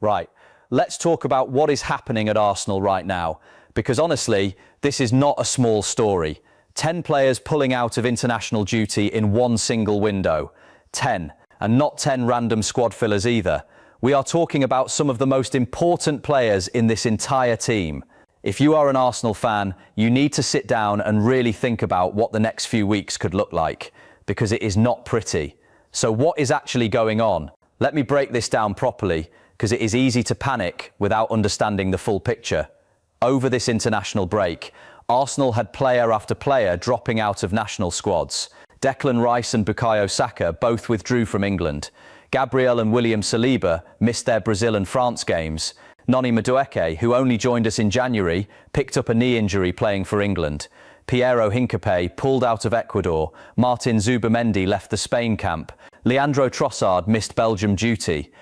Right, let's talk about what is happening at Arsenal right now, because honestly, this is not a small story. 10 players pulling out of international duty in one single window. 10, and not 10 random squad fillers either. We are talking about some of the most important players in this entire team. If you are an Arsenal fan, you need to sit down and really think about what the next few weeks could look like, because it is not pretty. So what is actually going on? Let me break this down properly, because it is easy to panic without understanding the full picture. Over this international break, Arsenal had player after player dropping out of national squads. Declan Rice and Bukayo Saka both withdrew from England. Gabriel and William Saliba missed their Brazil and France games. Noni Madueke, who only joined us in January, picked up a knee injury playing for England. Piero Hincapié pulled out of Ecuador. Martin Zubimendi left the Spain camp. Leandro Trossard missed Belgium duty.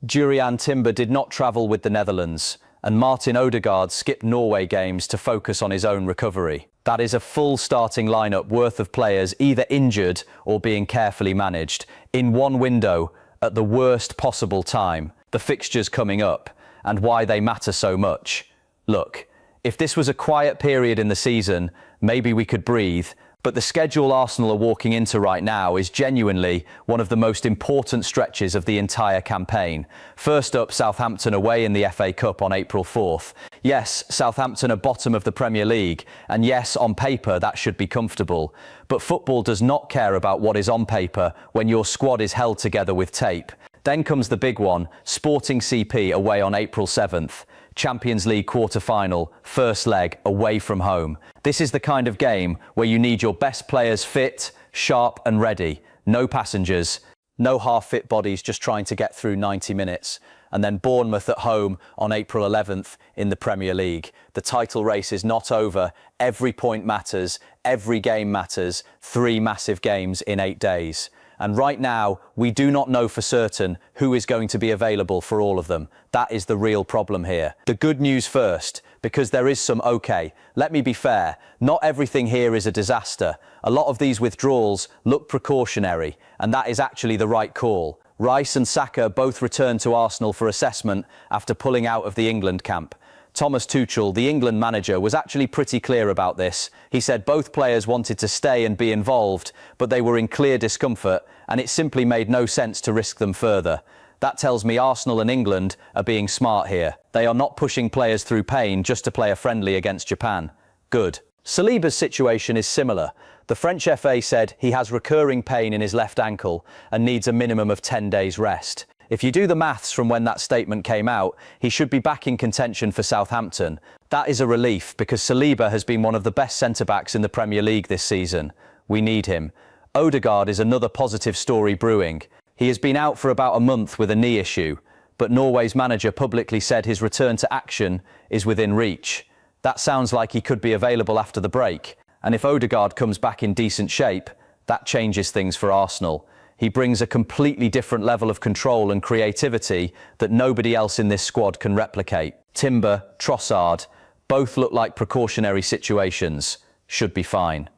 Jurriën Timber did not travel with the Netherlands. And Martin Odegaard skipped Norway games to focus on his own recovery. That is a full starting lineup worth of players either injured or being carefully managed, in one window, at the worst possible time. The fixtures coming up, and why they matter so much. Look, if this was a quiet period in the season, maybe we could breathe, but the schedule Arsenal are walking into right now is genuinely one of the most important stretches of the entire campaign. First up, Southampton away in the FA Cup on April 4th. Yes, Southampton are bottom of the Premier League, and yes, on paper that should be comfortable. But football does not care about what is on paper when your squad is held together with tape. Then comes the big one, Sporting CP away on April 7th. Champions League quarter-final, first leg, away from home. This is the kind of game where you need your best players fit, sharp and ready. No passengers, no half-fit bodies just trying to get through 90 minutes. And then Bournemouth at home on April 11th in the Premier League. The title race is not over. Every point matters. Every game matters. 3 massive games in 8 days. And right now, we do not know for certain who is going to be available for all of them. That is the real problem here. The good news first, because there is some okay. Let me be fair, not everything here is a disaster. A lot of these withdrawals look precautionary, and that is actually the right call. Rice and Saka both returned to Arsenal for assessment after pulling out of the England camp. Thomas Tuchel, the England manager, was actually pretty clear about this. He said both players wanted to stay and be involved, but they were in clear discomfort, and it simply made no sense to risk them further. That tells me Arsenal and England are being smart here. They are not pushing players through pain just to play a friendly against Japan. Good. Saliba's situation is similar. The French FA said he has recurring pain in his left ankle and needs a minimum of 10 days rest. If you do the maths from when that statement came out, he should be back in contention for Southampton. That is a relief because Saliba has been one of the best centre-backs in the Premier League this season. We need him. Odegaard is another positive story brewing. He has been out for about a month with a knee issue, but Norway's manager publicly said his return to action is within reach. That sounds like he could be available after the break. And if Odegaard comes back in decent shape, that changes things for Arsenal. He brings a completely different level of control and creativity that nobody else in this squad can replicate. Timber, Trossard, both look like precautionary situations. Should be fine.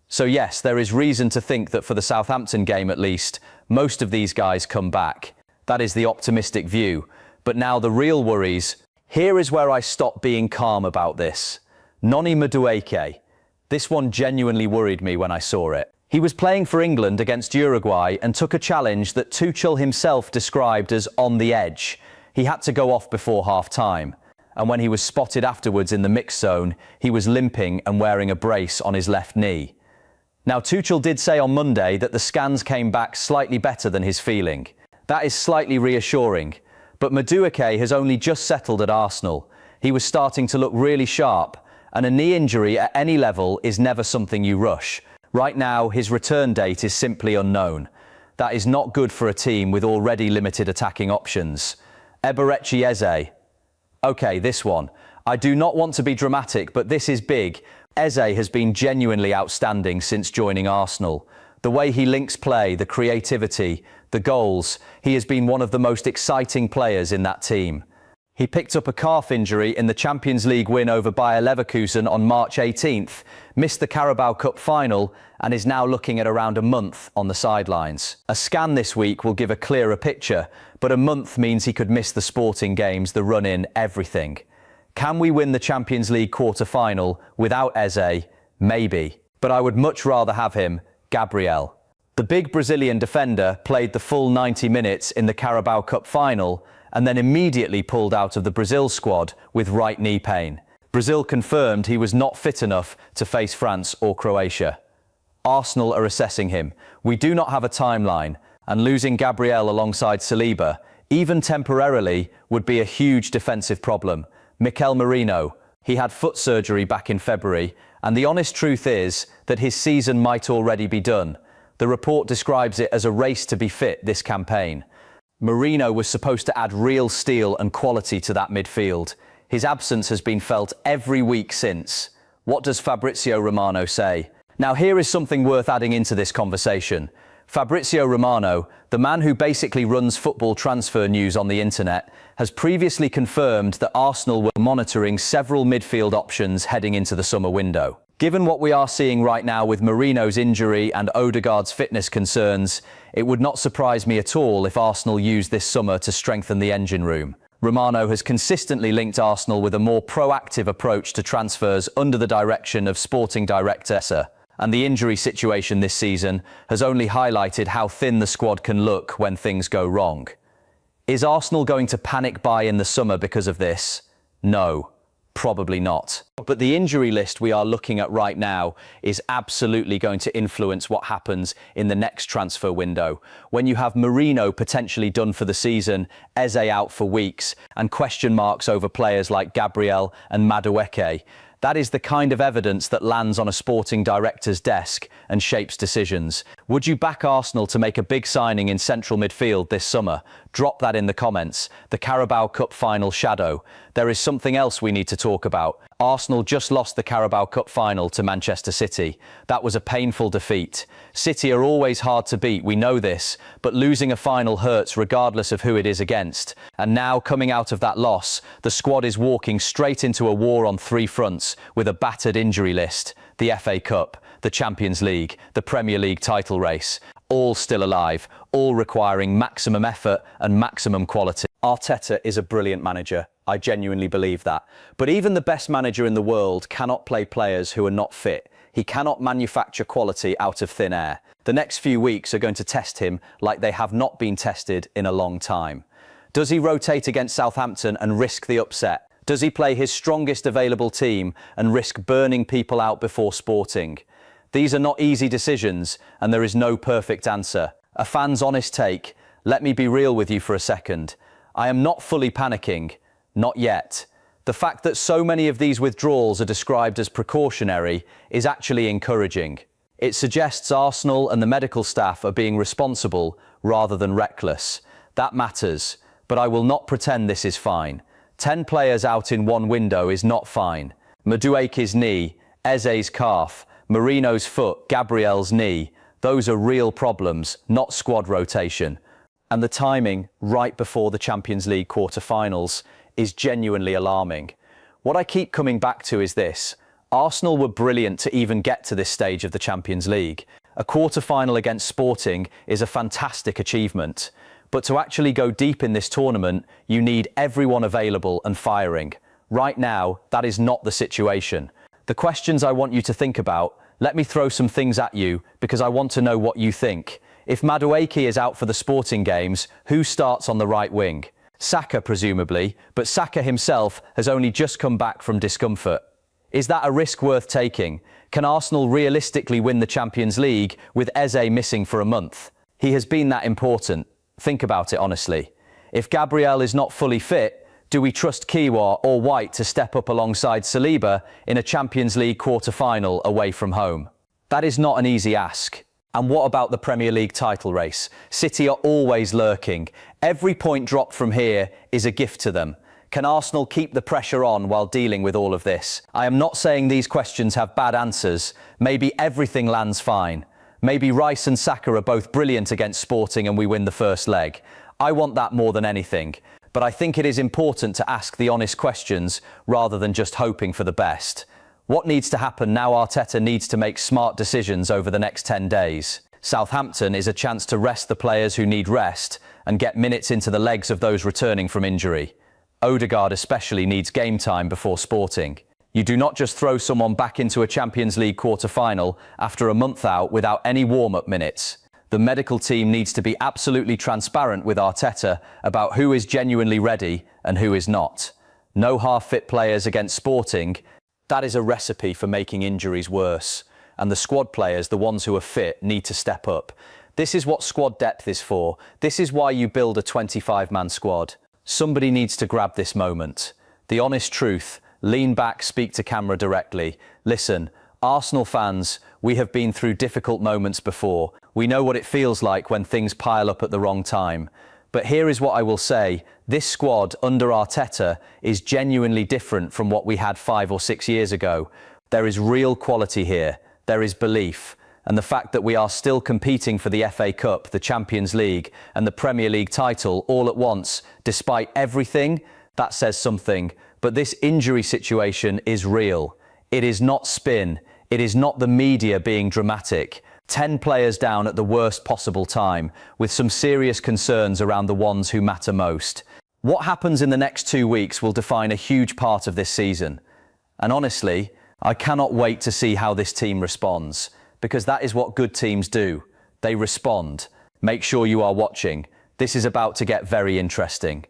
So yes, there is reason to think that for the Southampton game at least, most of these guys come back. That is the optimistic view. But now the real worries. Here is where I stop being calm about this. Noni Madueke. This one genuinely worried me when I saw it. He was playing for England against Uruguay and took a challenge that Tuchel himself described as on the edge. He had to go off before half-time. And when he was spotted afterwards in the mix zone, he was limping and wearing a brace on his left knee. Now, Tuchel did say on Monday that the scans came back slightly better than his feeling. That is slightly reassuring. But Madueke has only just settled at Arsenal. He was starting to look really sharp, and a knee injury at any level is never something you rush. Right now, his return date is simply unknown. That is not good for a team with already limited attacking options. Eberechi Eze. Okay, this one. I do not want to be dramatic, but this is big. Eze has been genuinely outstanding since joining Arsenal. The way he links play, the creativity, the goals, he has been one of the most exciting players in that team. He picked up a calf injury in the Champions League win over Bayer Leverkusen on March 18th, missed the Carabao Cup final, and is now looking at around a month on the sidelines. A scan this week will give a clearer picture, but a month means he could miss the Sporting games, the run-in, everything. Can we win the Champions League quarter-final without Eze? Maybe. But I would much rather have him, Gabriel. The big Brazilian defender played the full 90 minutes in the Carabao Cup final and then immediately pulled out of the Brazil squad with right knee pain. Brazil confirmed he was not fit enough to face France or Croatia. Arsenal are assessing him. We do not have a timeline, and losing Gabriel alongside Saliba, even temporarily, would be a huge defensive problem. Mikel Merino, he had foot surgery back in February, and the honest truth is that his season might already be done. The report describes it as a race to be fit this campaign. Merino was supposed to add real steel and quality to that midfield. His absence has been felt every week since. What does Fabrizio Romano say? Now here is something worth adding into this conversation. Fabrizio Romano, the man who basically runs football transfer news on the internet, has previously confirmed that Arsenal were monitoring several midfield options heading into the summer window. Given what we are seeing right now with Merino's injury and Odegaard's fitness concerns, it would not surprise me at all if Arsenal used this summer to strengthen the engine room. Romano has consistently linked Arsenal with a more proactive approach to transfers under the direction of Sporting director Eze, and the injury situation this season has only highlighted how thin the squad can look when things go wrong. Is Arsenal going to panic buy in the summer because of this? No. Probably not. But the injury list we are looking at right now is absolutely going to influence what happens in the next transfer window. When you have Merino potentially done for the season, Eze out for weeks, and question marks over players like Gabriel and Madueke, that is the kind of evidence that lands on a Sporting director's desk and shapes decisions. Would you back Arsenal to make a big signing in central midfield this summer? Drop that in the comments. The Carabao Cup final shadow. There is something else we need to talk about. Arsenal just lost the Carabao Cup final to Manchester City. That was a painful defeat. City are always hard to beat, we know this, but losing a final hurts regardless of who it is against. And now, coming out of that loss, the squad is walking straight into a war on three fronts with a battered injury list. The FA Cup, the Champions League, the Premier League title race. All still alive, all requiring maximum effort and maximum quality. Arteta is a brilliant manager. I genuinely believe that. But even the best manager in the world cannot play players who are not fit. He cannot manufacture quality out of thin air. The next few weeks are going to test him like they have not been tested in a long time. Does he rotate against Southampton and risk the upset? Does he play his strongest available team and risk burning people out before Sporting? These are not easy decisions, and there is no perfect answer. A fan's honest take. Let me be real with you for a second. I am not fully panicking. Not yet. The fact that so many of these withdrawals are described as precautionary is actually encouraging. It suggests Arsenal and the medical staff are being responsible rather than reckless. That matters, but I will not pretend this is fine. 10 players out in one window is not fine. Madueke's knee, Eze's calf, Merino's foot, Gabriel's knee. Those are real problems, not squad rotation. And the timing, right before the Champions League quarter-finals, is genuinely alarming. What I keep coming back to is this. Arsenal were brilliant to even get to this stage of the Champions League. A quarter-final against Sporting is a fantastic achievement. But to actually go deep in this tournament, you need everyone available and firing. Right now, that is not the situation. The questions I want you to think about, let me throw some things at you because I want to know what you think. If Madueke is out for the Sporting games, who starts on the right wing? Saka, presumably, but Saka himself has only just come back from discomfort. Is that a risk worth taking? Can Arsenal realistically win the Champions League with Eze missing for a month? He has been that important. Think about it honestly. If Gabriel is not fully fit, do we trust Kiwa or White to step up alongside Saliba in a Champions League quarter-final away from home? That is not an easy ask. And what about the Premier League title race? City are always lurking. Every point dropped from here is a gift to them. Can Arsenal keep the pressure on while dealing with all of this? I am not saying these questions have bad answers. Maybe everything lands fine. Maybe Rice and Saka are both brilliant against Sporting and we win the first leg. I want that more than anything. but I think it is important to ask the honest questions rather than just hoping for the best. What needs to happen now? Arteta needs to make smart decisions over the next 10 days. Southampton is a chance to rest the players who need rest and get minutes into the legs of those returning from injury. Odegaard especially needs game time before Sporting. You do not just throw someone back into a Champions League quarter-final after a month out without any warm-up minutes. The medical team needs to be absolutely transparent with Arteta about who is genuinely ready and who is not. No half-fit players against Sporting. That is a recipe for making injuries worse. And the squad players, the ones who are fit, need to step up. This is what squad depth is for. This is why you build a 25-man squad. Somebody needs to grab this moment. The honest truth. Lean back, speak to camera directly. Listen, Arsenal fans, we have been through difficult moments before. We know what it feels like when things pile up at the wrong time. But here is what I will say. This squad under Arteta is genuinely different from what we had 5 or 6 years ago. There is real quality here. There is belief. And the fact that we are still competing for the FA Cup, the Champions League, and the Premier League title all at once, despite everything, that says something. But this injury situation is real. It is not spin. It is not the media being dramatic. 10 players down at the worst possible time, with some serious concerns around the ones who matter most. What happens in the next 2 weeks will define a huge part of this season. And honestly, I cannot wait to see how this team responds, because that is what good teams do. They respond. Make sure you are watching. This is about to get very interesting.